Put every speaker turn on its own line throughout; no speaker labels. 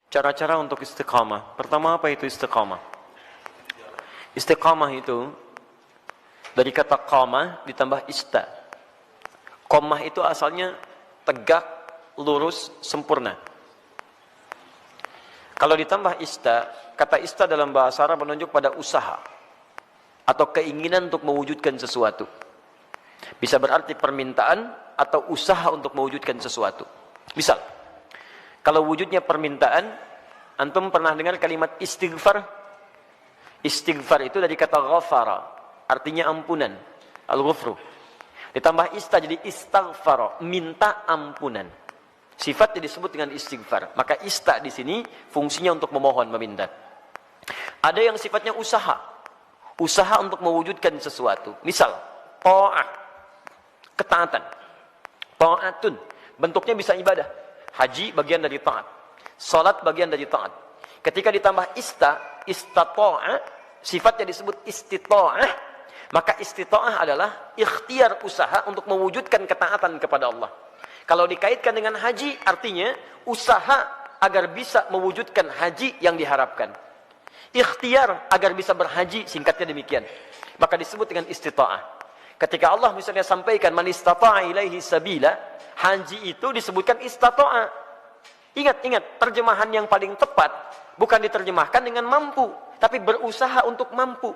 Cara-cara untuk istiqamah. Pertama, apa itu istiqamah? Istiqamah itu dari kata qamah ditambah ista. Qamah itu asalnya tegak, lurus, sempurna. Kalau ditambah ista, kata ista dalam bahasa Arab menunjuk pada usaha atau keinginan untuk mewujudkan sesuatu. Bisa berarti permintaan atau usaha untuk mewujudkan sesuatu. Misal, kalau wujudnya permintaan, antum pernah dengar kalimat istighfar? Istighfar itu dari kata ghafara, artinya ampunan, al-ghufru. Ditambah ista jadi istaghfara, minta ampunan. Sifatnya disebut dengan istighfar. Maka ista di sini fungsinya untuk memohon, meminta. Ada yang sifatnya usaha. Usaha untuk mewujudkan sesuatu. Misal, ta'ah, ketaatan. Ta'atun, bentuknya bisa ibadah. Haji bagian dari taat. Salat bagian dari taat. Ketika ditambah istata'a, sifatnya disebut istita'ah, maka istita'ah adalah ikhtiar usaha untuk mewujudkan ketaatan kepada Allah. Kalau dikaitkan dengan haji, artinya usaha agar bisa mewujudkan haji yang diharapkan. Ikhtiar agar bisa berhaji, singkatnya demikian. Maka disebut dengan istita'ah. Ketika Allah misalnya sampaikan man istata'a ilaihi sabila, haji itu disebutkan istata'a. Ingat, terjemahan yang paling tepat bukan diterjemahkan dengan mampu, tapi berusaha untuk mampu.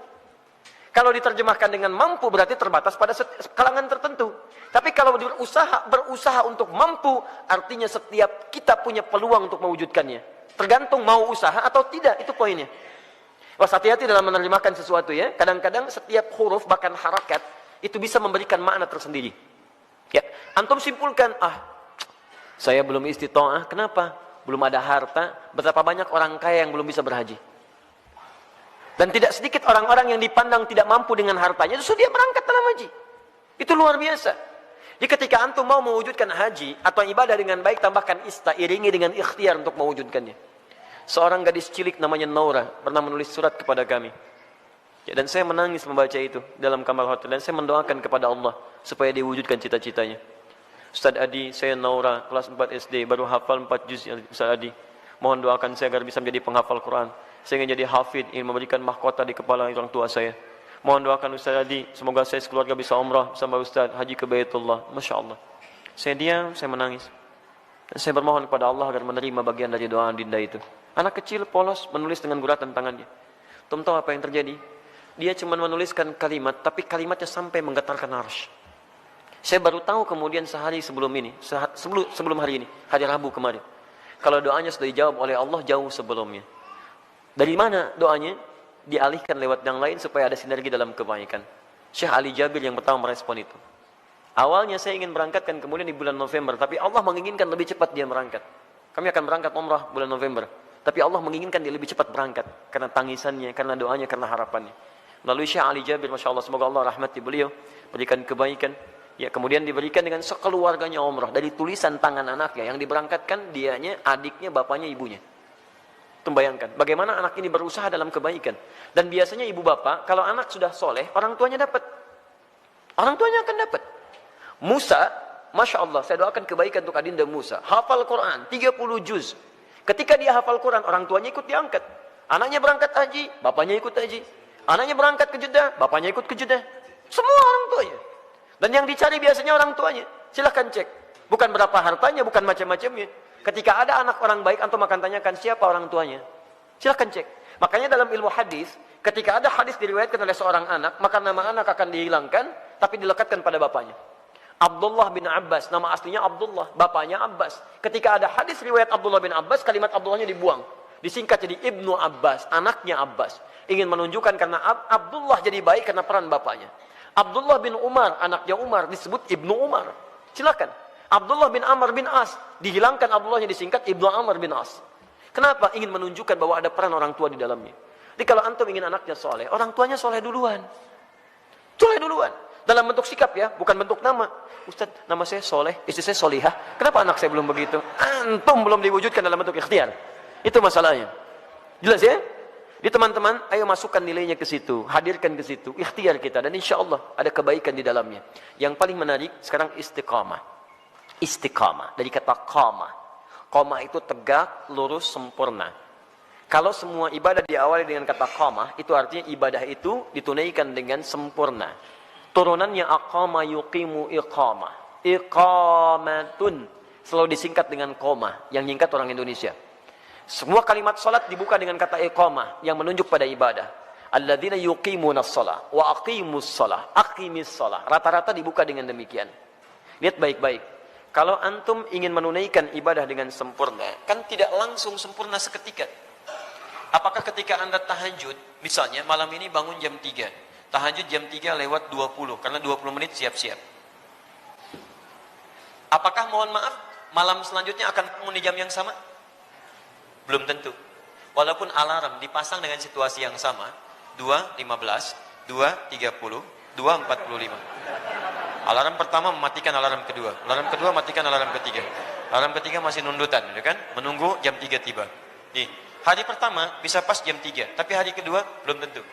Kalau diterjemahkan dengan mampu berarti terbatas pada kalangan tertentu. Tapi kalau berusaha untuk mampu, artinya setiap kita punya peluang untuk mewujudkannya. Tergantung mau usaha atau tidak, itu poinnya. Was, hati-hati dalam menerjemahkan sesuatu ya. Kadang-kadang setiap huruf bahkan harakat itu bisa memberikan makna tersendiri. Ya, antum simpulkan, saya belum istita'ah, kenapa? Belum ada harta. Betapa banyak orang kaya yang belum bisa berhaji. Dan tidak sedikit orang-orang yang dipandang tidak mampu dengan hartanya, justru dia berangkat dalam haji. Itu luar biasa. Jadi ketika antum mau mewujudkan haji atau ibadah dengan baik, tambahkan ista, iringi dengan ikhtiar untuk mewujudkannya. Seorang gadis cilik namanya Naura pernah menulis surat kepada kami. Ya, dan saya menangis membaca itu dalam kamar hotel. Dan saya mendoakan kepada Allah supaya diwujudkan cita-citanya. Ustaz Adi, saya Naura, kelas 4 SD, baru hafal 4 juz ya Ustaz Adi. Mohon doakan saya agar bisa menjadi penghafal Quran. Saya ingin jadi hafid, ingin memberikan mahkota di kepala orang tua saya. Mohon doakan Ustaz Adi, semoga saya sekeluarga bisa umrah bersama Ustaz, haji ke Baitullah. Masya Allah. Saya diam, saya menangis. Dan saya bermohon kepada Allah agar menerima bagian dari doa dinda itu. Anak kecil polos menulis dengan guratan tangannya. Tahu apa yang terjadi? Dia cuma menuliskan kalimat, tapi kalimatnya sampai menggetarkan arsy. Saya baru tahu kemudian sehari sebelum ini, sebelum hari ini, hari Rabu kemarin. Kalau doanya sudah dijawab oleh Allah jauh sebelumnya. Dari mana doanya? Dialihkan lewat yang lain supaya ada sinergi dalam kebaikan. Syekh Ali Jabir yang pertama merespon itu. Awalnya saya ingin berangkatkan kemudian di bulan November, tapi Allah menginginkan lebih cepat dia berangkat. Kami akan berangkat umrah bulan November, tapi Allah menginginkan dia lebih cepat berangkat karena tangisannya, karena doanya, karena harapannya. Melalui Syekh Ali Jabir, Masya Allah, semoga Allah rahmati beliau, berikan kebaikan. Ya, kemudian diberikan dengan sekeluarganya umrah dari tulisan tangan anaknya yang diberangkatkan, dianya, adiknya, bapaknya, ibunya. Bayangkan bagaimana anak ini berusaha dalam kebaikan. Dan biasanya ibu bapak kalau anak sudah soleh, orang tuanya dapat. Orang tuanya akan dapat. Musa, Masya Allah, saya doakan kebaikan untuk adinda Musa. Hafal Quran 30 juz. Ketika dia hafal Quran, orang tuanya ikut diangkat. Anaknya berangkat haji, bapaknya ikut haji. Anaknya berangkat ke Jeddah, bapaknya ikut ke Jeddah. Semua orang tuanya. Dan yang dicari biasanya orang tuanya. Silahkan cek. Bukan berapa hartanya, bukan macam-macamnya. Ketika ada anak orang baik, antum akan tanyakan siapa orang tuanya. Silahkan cek. Makanya dalam ilmu hadis, ketika ada hadis diriwayatkan oleh seorang anak, maka nama anak akan dihilangkan, tapi dilekatkan pada bapaknya. Abdullah bin Abbas, nama aslinya Abdullah, bapaknya Abbas. Ketika ada hadis riwayat Abdullah bin Abbas, kalimat Abdullahnya dibuang. Disingkat jadi Ibnu Abbas, anaknya Abbas. Ingin menunjukkan karena Abdullah jadi baik karena peran bapaknya. Abdullah bin Umar, anaknya Umar, disebut Ibnu Umar. Silakan. Abdullah bin Amr bin As, dihilangkan Abdullahnya disingkat Ibnu Amr bin As. Kenapa? Ingin menunjukkan bahwa ada peran orang tua di dalamnya. Jadi kalau antum ingin anaknya soleh, orang tuanya soleh duluan. Soleh duluan. Dalam bentuk sikap ya, bukan bentuk nama. Ustaz, nama saya soleh, istri saya solihah. Kenapa anak saya belum begitu? Antum belum diwujudkan dalam bentuk ikhtiar. Itu masalahnya. Jelas ya? Di teman-teman, ayo masukkan nilainya ke situ, hadirkan ke situ, ikhtiar kita. Dan insya Allah ada kebaikan di dalamnya. Yang paling menarik sekarang istiqamah. Istiqamah dari kata qamah. Qamah itu tegak, lurus, sempurna. Kalau semua ibadah diawali dengan kata qamah, itu artinya ibadah itu ditunaikan dengan sempurna. Turunannya aqama yuqimu iqamah. Iqamatun selalu disingkat dengan qamah, yang nyingkat orang Indonesia. Semua kalimat salat dibuka dengan kata iqamah yang menunjuk pada ibadah. Alladzina yuqimunas shalah wa aqimus shalah, aqimis shalah. Rata-rata dibuka dengan demikian. Lihat baik-baik. Kalau antum ingin menunaikan ibadah dengan sempurna, kan tidak langsung sempurna seketika. Apakah ketika Anda tahajud, misalnya malam ini bangun jam 3, tahajud jam 3 lewat 20, karena 20 menit siap-siap. Apakah mohon maaf, malam selanjutnya akan bangun di jam yang sama? Belum tentu. Walaupun alarm dipasang dengan situasi yang sama, 2.15, 2.30, 2.45. Alarm pertama mematikan alarm kedua, alarm kedua matikan alarm ketiga, alarm ketiga masih nundutan, ya kan? Menunggu jam 3 tiba. Nih, hari pertama bisa pas jam 3, tapi hari kedua belum tentu.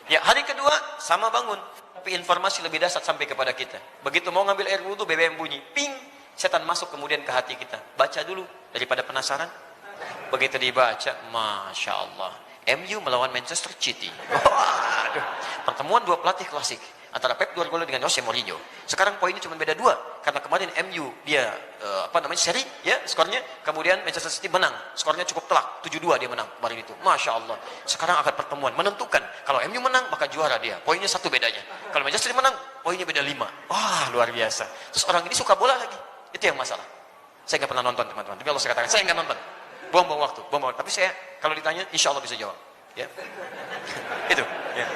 Ya, hari kedua sama bangun, tapi informasi lebih dahsyat sampai kepada kita. Begitu mau ngambil air wudhu, BBM bunyi, ping, setan masuk kemudian ke hati kita. Baca dulu daripada penasaran. Begitu dibaca, Masya Allah, MU melawan Manchester City. Waduh, pertemuan dua pelatih klasik antara Pep Guardiola dengan Jose Mourinho. Sekarang poinnya cuma beda 2, karena kemarin MU dia seri ya skornya, kemudian Manchester City menang, skornya cukup telak, 7-2 dia menang kemarin itu. Masya Allah. Sekarang akan pertemuan menentukan, kalau MU menang maka juara dia, poinnya 1 bedanya. Kalau Manchester City menang, poinnya beda 5. Wah, luar biasa. Terus orang ini suka bola lagi, itu yang masalah. Saya nggak pernah nonton teman-teman, tapi Allah saya katakan saya nggak nonton, buang-buang waktu. Tapi saya kalau ditanya insya Allah bisa jawab ya. Itu ya.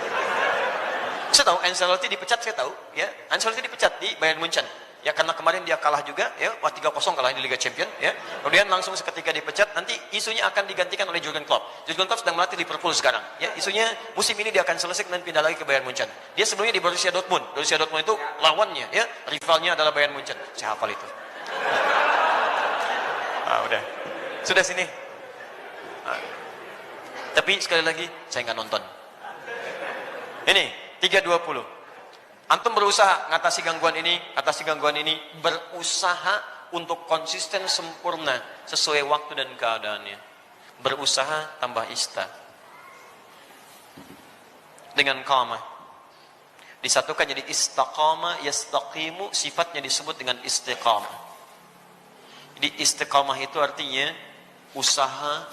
Saya tahu Ancelotti dipecat, saya tahu ya. Ancelotti dipecat di Bayern Munchen ya, karena kemarin dia kalah juga ya, 3-0 kalah di Liga Champions ya. Kemudian langsung seketika dipecat, nanti isunya akan digantikan oleh Jurgen Klopp. Jurgen Klopp sedang melatih Liverpool sekarang ya. Isunya musim ini dia akan selesai dan pindah lagi ke Bayern Munchen. Dia sebelumnya di Borussia Dortmund. Borussia Dortmund itu lawannya ya, rivalnya adalah Bayern Munchen. Saya hafal itu. Udah. Sudah sini. Tapi sekali lagi saya nggak nonton. Ini 3.20. Antum berusaha atasi gangguan ini, berusaha untuk konsisten sempurna sesuai waktu dan keadaannya. Berusaha tambah ista. Dengan qamah. Disatukan jadi istaqama, yastaqimu, sifatnya disebut dengan istiqamah. Jadi istiqamah itu artinya usaha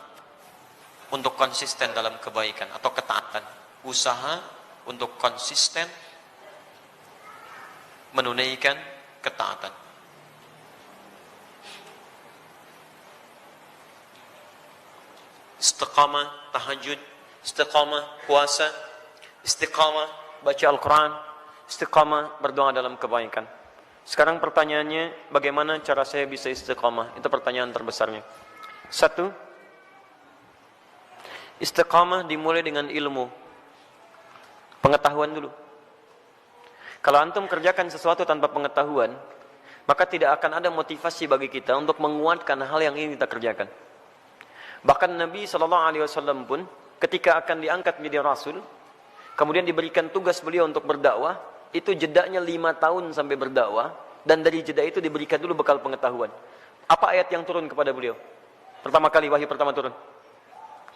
untuk konsisten dalam kebaikan atau ketaatan. Usaha untuk konsisten menunaikan ketaatan. Istiqamah tahajud, istiqamah puasa, istiqamah baca Al-Quran, istiqamah berdoa dalam kebaikan. Sekarang pertanyaannya, bagaimana cara saya bisa istiqamah? Itu pertanyaan terbesarnya. 1, istiqamah dimulai dengan ilmu. Pengetahuan dulu. Kalau antum kerjakan sesuatu tanpa pengetahuan, maka tidak akan ada motivasi bagi kita untuk menguatkan hal yang ingin kita kerjakan. Bahkan Nabi SAW pun ketika akan diangkat menjadi Rasul, kemudian diberikan tugas beliau untuk berdakwah, itu jedanya 5 tahun sampai berdakwah, dan dari jeda itu diberikan dulu bekal pengetahuan. Apa ayat yang turun kepada beliau? Pertama kali wahyu pertama turun,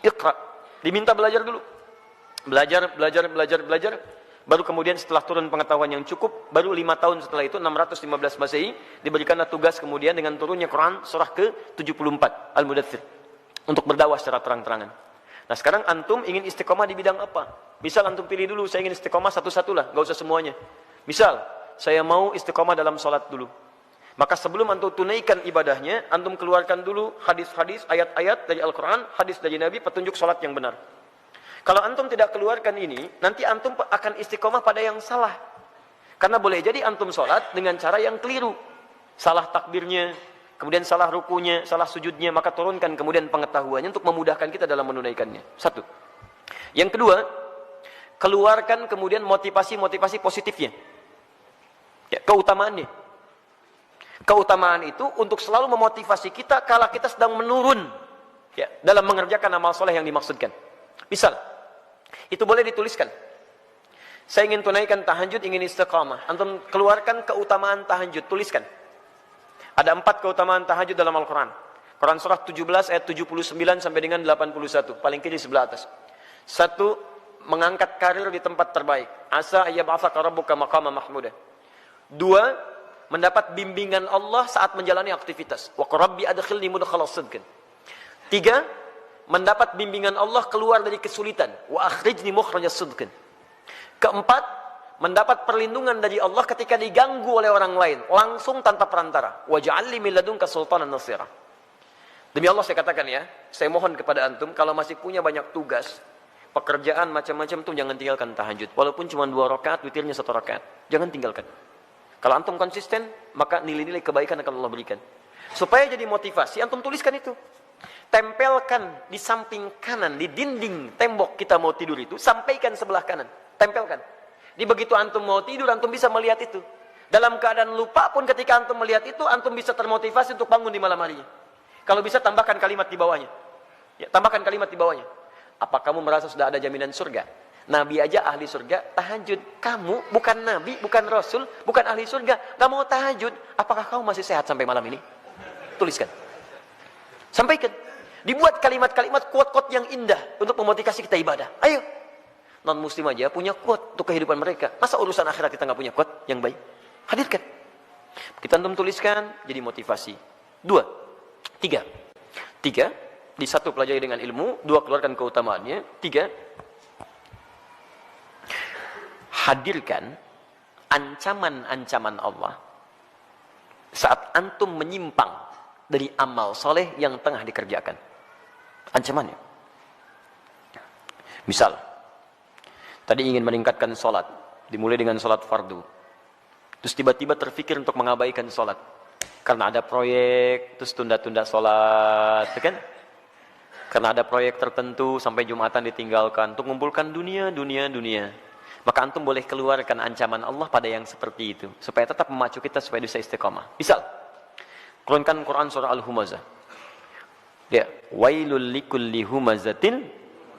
Iqra. Diminta belajar dulu. Belajar, baru kemudian setelah turun pengetahuan yang cukup, baru 5 tahun setelah itu, 615 Masehi, diberikanlah tugas kemudian dengan turunnya Quran surah ke-74 Al-Mudaththir untuk berdakwah secara terang-terangan. Nah sekarang antum ingin istiqomah di bidang apa? Misal antum pilih dulu, saya ingin istiqomah satu-satu lah, gak usah semuanya. Misal, saya mau istiqomah dalam sholat dulu. Maka sebelum antum tunaikan ibadahnya, antum keluarkan dulu hadis-hadis, ayat-ayat dari Al-Quran, hadis dari Nabi, petunjuk sholat yang benar. Kalau antum tidak keluarkan ini, nanti antum akan istiqomah pada yang salah. Karena boleh jadi antum sholat dengan cara yang keliru. Salah takbirnya, kemudian salah rukunya, salah sujudnya, maka turunkan kemudian pengetahuannya untuk memudahkan kita dalam menunaikannya. 1. Yang kedua, keluarkan kemudian motivasi-motivasi positifnya. Ya, keutamaannya. Keutamaan itu untuk selalu memotivasi kita kala kita sedang menurun ya, dalam mengerjakan amal soleh yang dimaksudkan. Misal, itu boleh dituliskan. Saya ingin tunaikan tahajud, ingin istiqamah. Antum keluarkan keutamaan tahajud, tuliskan. Ada 4 keutamaan tahajud dalam Al-Quran. Quran surah 17 ayat 79 sampai dengan 81, paling kiri sebelah atas. 1, mengangkat karir di tempat terbaik. Asa ayyab'atsaka rabbuka maqaman mahmuda. 2, mendapat bimbingan Allah saat menjalani aktivitas. Wa rabbi adkhilni mudkhala sidqin. 3, mendapat bimbingan Allah keluar dari kesulitan. Wa akhrijni mukhrajas sidqin. 4, mendapat perlindungan dari Allah ketika diganggu oleh orang lain, langsung tanpa perantara. Waj'alni min ladunka sultanan nasira. Demi Allah saya katakan ya, saya mohon kepada antum kalau masih punya banyak tugas, pekerjaan macam-macam tuh jangan tinggalkan tahajud. Walaupun cuma 2 rakaat, witirnya 1 rakaat. Jangan tinggalkan. Kalau antum konsisten, maka nilai-nilai kebaikan akan Allah berikan. Supaya jadi motivasi, antum tuliskan itu. Tempelkan di samping kanan, di dinding tembok kita mau tidur itu, sampaikan sebelah kanan. Tempelkan. Di begitu antum mau tidur, antum bisa melihat itu. Dalam keadaan lupa pun ketika antum melihat itu, antum bisa termotivasi untuk bangun di malam harinya. Kalau bisa tambahkan kalimat di bawahnya. Ya, tambahkan kalimat di bawahnya. Apa kamu merasa sudah ada jaminan surga? Nabi aja ahli surga, tahajud. Kamu bukan nabi, bukan rasul, bukan ahli surga, gak mau tahajud. Apakah kamu masih sehat sampai malam ini? Tuliskan. Sampaikan. Dibuat kalimat-kalimat quote-quote yang indah untuk memotivasi kita ibadah. Ayo. Non-muslim aja punya quote untuk kehidupan mereka. Masa urusan akhirat kita gak punya quote yang baik? Hadirkan. Kita antum tuliskan, jadi motivasi. 2. 3, di 1 pelajari dengan ilmu, 2 keluarkan keutamaannya, 3 hadirkan ancaman-ancaman Allah saat antum menyimpang dari amal soleh yang tengah dikerjakan. Ancamannya. Misal, tadi ingin meningkatkan sholat, dimulai dengan sholat fardu, terus tiba-tiba terfikir untuk mengabaikan sholat karena ada proyek, terus tunda-tunda sholat, kan? Karena ada proyek tertentu sampai Jumatan ditinggalkan untuk mengumpulkan dunia. Maka antum boleh keluarkan ancaman Allah pada yang seperti itu supaya tetap memacu kita supaya bisa istiqamah. Misal, keluarkan Quran surah Al-Humazah. Ya, wailul likulli humazatin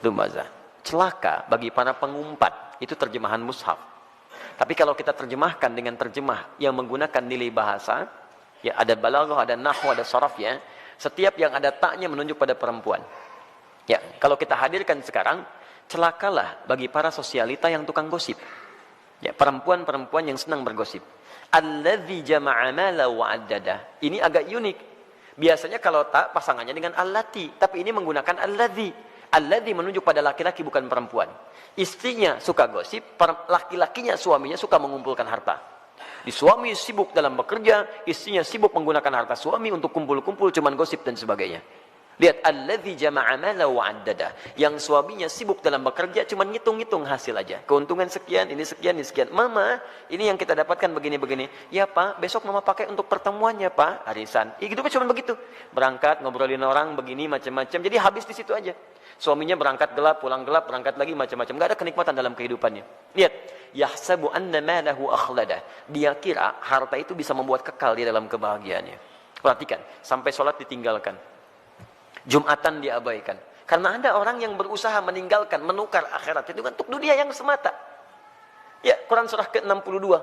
lumazah. Celaka bagi para pengumpat. Itu terjemahan mushaf. Tapi kalau kita terjemahkan dengan terjemah yang menggunakan nilai bahasa, ya, ada balaghah, ada nahwu, ada saraf ya. Setiap yang ada taknya menunjuk pada perempuan. Ya, kalau kita hadirkan sekarang, celakalah bagi para sosialita yang tukang gosip. Ya, perempuan-perempuan yang senang bergosip. Alladzi jama'a mala wa addada. Ini agak unik. Biasanya kalau tak pasangannya dengan allati, tapi ini menggunakan alladzi. Alladzi menunjuk pada laki-laki bukan perempuan. Istrinya suka gosip, laki-lakinya suaminya suka mengumpulkan harta. Di suami sibuk dalam bekerja, istrinya sibuk menggunakan harta suami untuk kumpul-kumpul cuman gosip dan sebagainya. Lihat, alladzi jama'a mala wa addada. Yang suaminya sibuk dalam bekerja cuman ngitung-ngitung hasil aja. Keuntungan sekian, ini sekian, ini sekian. Mama, ini yang kita dapatkan begini-begini. Ya Pak, besok mama pakai untuk pertemuannya Pak, arisan. Ya gitu kan cuman begitu. Berangkat ngobrolin orang begini macam-macam. Jadi habis di situ aja. Suaminya berangkat gelap, pulang gelap, berangkat lagi macam-macam. Enggak ada kenikmatan dalam kehidupannya. Lihat, yahsabu anna malahu akhlada. Dia kira harta itu bisa membuat kekal di dalam kebahagiaannya. Perhatikan, sampai sholat ditinggalkan. Jumatan diabaikan. Karena ada orang yang berusaha meninggalkan, menukar akhirat itu untuk dunia yang semata. Ya, Quran surah ke-62,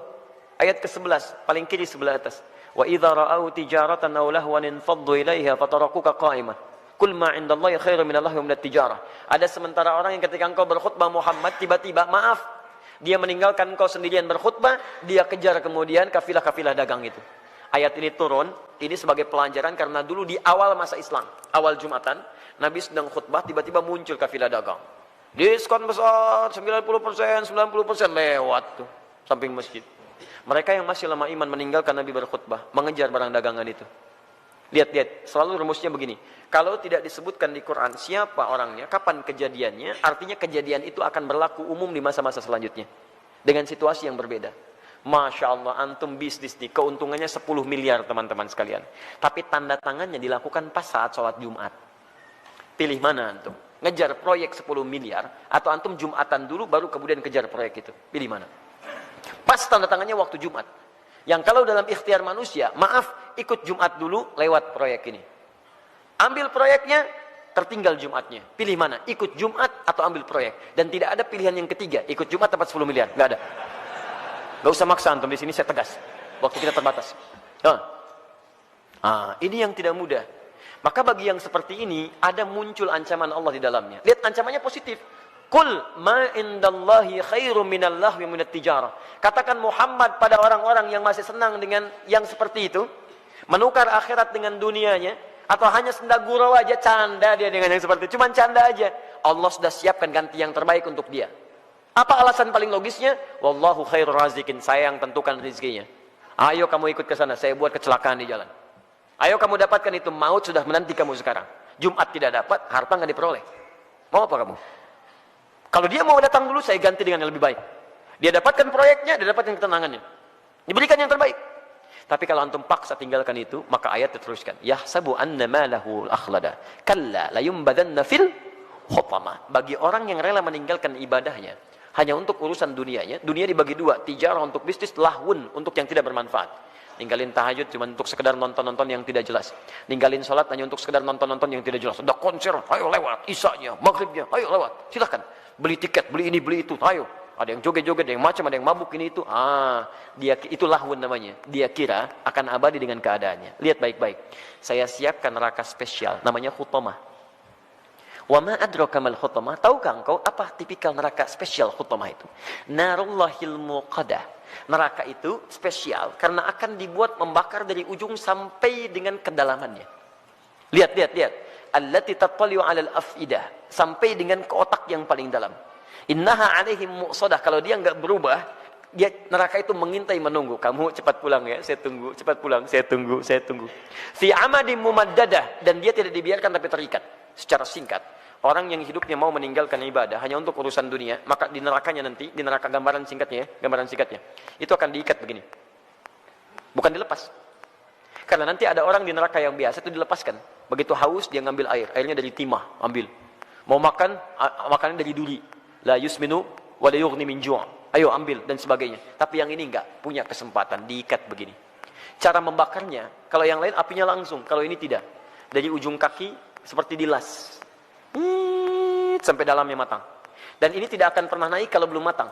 ayat ke-11, paling kiri sebelah atas. Wa idza ra'au tijaratan aw lahwan infaddu ilaiha fatarakuka qa'imah. Kul ma 'indallahi khairum minallahi wa minat tijarah. Ada sementara orang yang ketika engkau berkhutbah Muhammad tiba-tiba maaf, dia meninggalkan engkau sendirian berkhutbah, dia kejar kemudian kafilah-kafilah dagang itu. Ayat ini turun, ini sebagai pelajaran karena dulu di awal masa Islam, awal Jumatan, Nabi sedang khutbah, tiba-tiba muncul kafilah dagang. Diskon besar, 90%, 90% lewat tuh, samping masjid. Mereka yang masih lemah iman meninggalkan Nabi berkhutbah, mengejar barang dagangan itu. Lihat, selalu rumusnya begini. Kalau tidak disebutkan di Quran siapa orangnya, kapan kejadiannya, artinya kejadian itu akan berlaku umum di masa-masa selanjutnya. Dengan situasi yang berbeda. Masya Allah, antum bisnis nih, keuntungannya 10 miliar teman-teman sekalian. Tapi tanda tangannya dilakukan pas saat sholat Jumat. Pilih mana antum? Ngejar proyek 10 miliar, atau antum Jumatan dulu baru kemudian kejar proyek itu. Pilih mana? Pas tanda tangannya waktu Jumat. Yang kalau dalam ikhtiar manusia, maaf, ikut Jumat dulu lewat proyek ini. Ambil proyeknya, tertinggal Jumatnya. Pilih mana? Ikut Jumat atau ambil proyek. Dan tidak ada pilihan yang ketiga, ikut Jumat dapat 10 miliar. Nggak ada. Gak usah maksa antum, di sini saya tegas. Waktu kita terbatas. Ini yang tidak mudah. Maka bagi yang seperti ini, ada muncul ancaman Allah di dalamnya. Lihat ancamannya positif. Qul ma indallahi khairum minal lahwi minat tijarah. Katakan Muhammad pada orang-orang yang masih senang dengan yang seperti itu, menukar akhirat dengan dunianya, atau hanya senda gurau aja, canda dia dengan yang seperti itu, cuman canda aja. Allah sudah siapkan ganti yang terbaik untuk dia. Apa alasan paling logisnya? Wallahu khairur razikin, saya yang tentukan rezekinya. Ayo kamu ikut ke sana, saya buat kecelakaan di jalan. Ayo kamu dapatkan itu, maut sudah menanti kamu sekarang. Jumat tidak dapat, harta nggak diperoleh. Mau apa kamu? Kalau dia mau datang dulu, saya ganti dengan yang lebih baik. Dia dapatkan proyeknya, dia dapatkan ketenangannya. Diberikan yang terbaik. Tapi kalau antum paksa tinggalkan itu, maka ayat diteruskan. Yahsabu anna malahu akhlada. Kalla layumbadanna fil khutama. Bagi orang yang rela meninggalkan ibadahnya, hanya untuk urusan dunianya, dunia dibagi dua. Tijarah untuk bisnis, lahun untuk yang tidak bermanfaat. Ninggalin tahajud cuma untuk sekedar nonton-nonton yang tidak jelas. Ninggalin sholat hanya untuk sekedar nonton-nonton yang tidak jelas. Ada konser, ayo lewat. Isanya, maghribnya, ayo lewat. Silahkan. Beli tiket, beli ini, beli itu, ayo. Ada yang joget-joget, ada yang macam, ada yang mabuk ini itu. Dia itu lahun namanya. Dia kira akan abadi dengan keadaannya. Lihat baik-baik. Saya siapkan neraka spesial, namanya khutamah. Wa ma adraka mal khutamah? Tahukah engkau apa tipikal neraka spesial khutamah itu? Narullahil muqadah. Neraka itu spesial karena akan dibuat membakar dari ujung sampai dengan kedalamannya. Lihat. Allati tattali'u 'alal afidah, sampai dengan ke otak yang paling dalam. Innaha 'alaihim mu'sadah, kalau dia enggak berubah, dia neraka itu mengintai menunggu. Kamu cepat pulang ya, saya tunggu. Cepat pulang, saya tunggu. Fi amadim mumaddadah, dan dia tidak dibiarkan tapi terikat secara singkat. Orang yang hidupnya mau meninggalkan ibadah hanya untuk urusan dunia, maka di nerakanya nanti, di neraka gambaran singkatnya, itu akan diikat begini. Bukan dilepas. Karena nanti ada orang di neraka yang biasa itu dilepaskan. Begitu haus dia ngambil air, airnya dari timah, ambil. Mau makan, makannya dari duri. La yusminu wa la yughni min ju'. Ayo ambil dan sebagainya. Tapi yang ini enggak punya kesempatan, diikat begini. Cara membakarnya, kalau yang lain apinya langsung, kalau ini tidak. Dari ujung kaki seperti dilas. Sampai dalamnya matang. Dan ini tidak akan pernah naik kalau belum matang.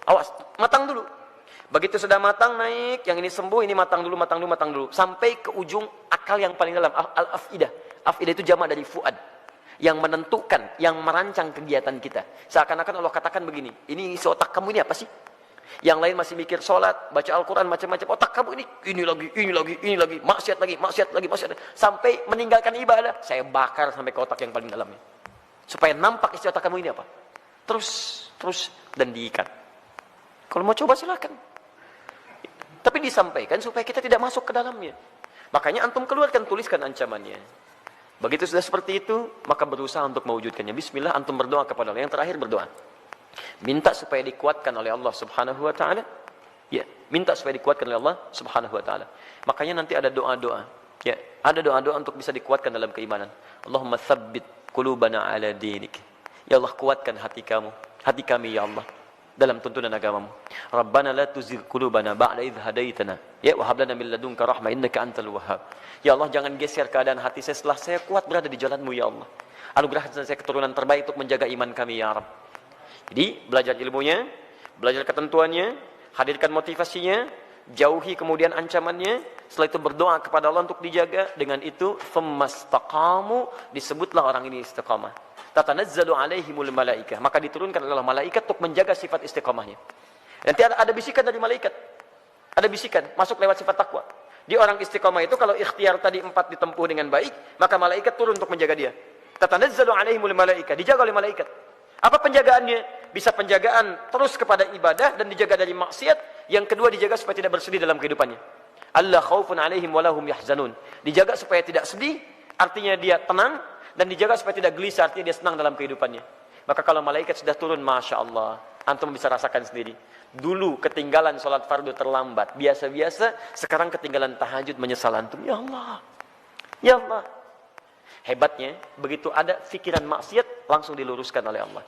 Awas, matang dulu. Begitu sudah matang naik, yang ini sembuh, ini matang dulu. Sampai ke ujung akal yang paling dalam, al-afidah. Afidah itu jamak dari fuad. Yang menentukan, yang merancang kegiatan kita. Seakan-akan Allah katakan begini, ini isi otak kamu ini apa sih? Yang lain masih mikir sholat, baca Al-Quran, macam-macam. Otak kamu ini lagi. Maksiat lagi. Sampai meninggalkan ibadah, saya bakar sampai ke otak yang paling dalamnya. Supaya nampak isi otak kamu ini apa. Terus, dan diikat. Kalau mau coba silakan. Tapi disampaikan supaya kita tidak masuk ke dalamnya. Makanya antum keluarkan, tuliskan ancamannya. Begitu sudah seperti itu, maka berusaha untuk mewujudkannya. Bismillah, antum berdoa kepada Allah. Yang terakhir berdoa. Minta supaya dikuatkan oleh Allah Subhanahu wa taala. Ya, minta supaya dikuatkan oleh Allah Subhanahu wa taala. Makanya nanti ada doa-doa. Ya, ada doa-doa untuk bisa dikuatkan dalam keimanan. Allahumma tsabbit qulubana ala dinik. Ya Allah, kuatkan hati kami ya Allah dalam tuntunan agamamu. Rabbana la tuzigh qulubana ba'da idh hadaitana. Ya wa hab lana min ladunka rahmah innaka antal wahhab. Ya Allah, jangan geser keadaan hati saya setelah saya kuat berada di jalan-Mu ya Allah. Anugerahkan saya keturunan terbaik untuk menjaga iman kami ya Rabb. Jadi, belajar ilmunya, belajar ketentuannya, hadirkan motivasinya, jauhi kemudian ancamannya, setelah itu berdoa kepada Allah untuk dijaga. Dengan itu, fammastaqamu, disebutlah orang ini istiqamah. Tatanazzalu alaihimul malaikah, maka diturunkan oleh malaikat untuk menjaga sifat istiqamahnya. Nanti ada bisikan dari malaikat. Ada bisikan, masuk lewat sifat takwa. Di orang istiqamah itu, kalau ikhtiar tadi 4 ditempuh dengan baik, maka malaikat turun untuk menjaga dia. Tatanazzalu alaihimul malaikah, dijaga oleh malaikat. Apa penjagaannya? Bisa penjagaan terus kepada ibadah dan dijaga dari maksiat. Yang kedua, dijaga supaya tidak bersedih dalam kehidupannya. Allah khaufun alaihim walahum yahzanun. Dijaga supaya tidak sedih, artinya dia tenang. Dan dijaga supaya tidak gelisah, artinya dia senang dalam kehidupannya. Maka kalau malaikat sudah turun, Masya Allah, antum bisa rasakan sendiri. Dulu ketinggalan sholat fardu terlambat, biasa-biasa. Sekarang ketinggalan tahajud, menyesal antum. Ya Allah, ya Allah. Hebatnya, begitu ada pikiran maksiat, langsung diluruskan oleh Allah.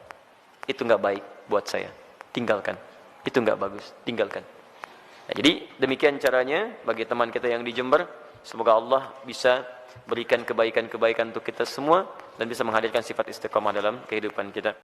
Itu nggak baik buat saya, tinggalkan. Itu nggak bagus, tinggalkan. Nah, jadi demikian caranya bagi teman kita yang di Jember. Semoga Allah bisa berikan kebaikan-kebaikan untuk kita semua dan bisa menghadirkan sifat istiqamah dalam kehidupan kita.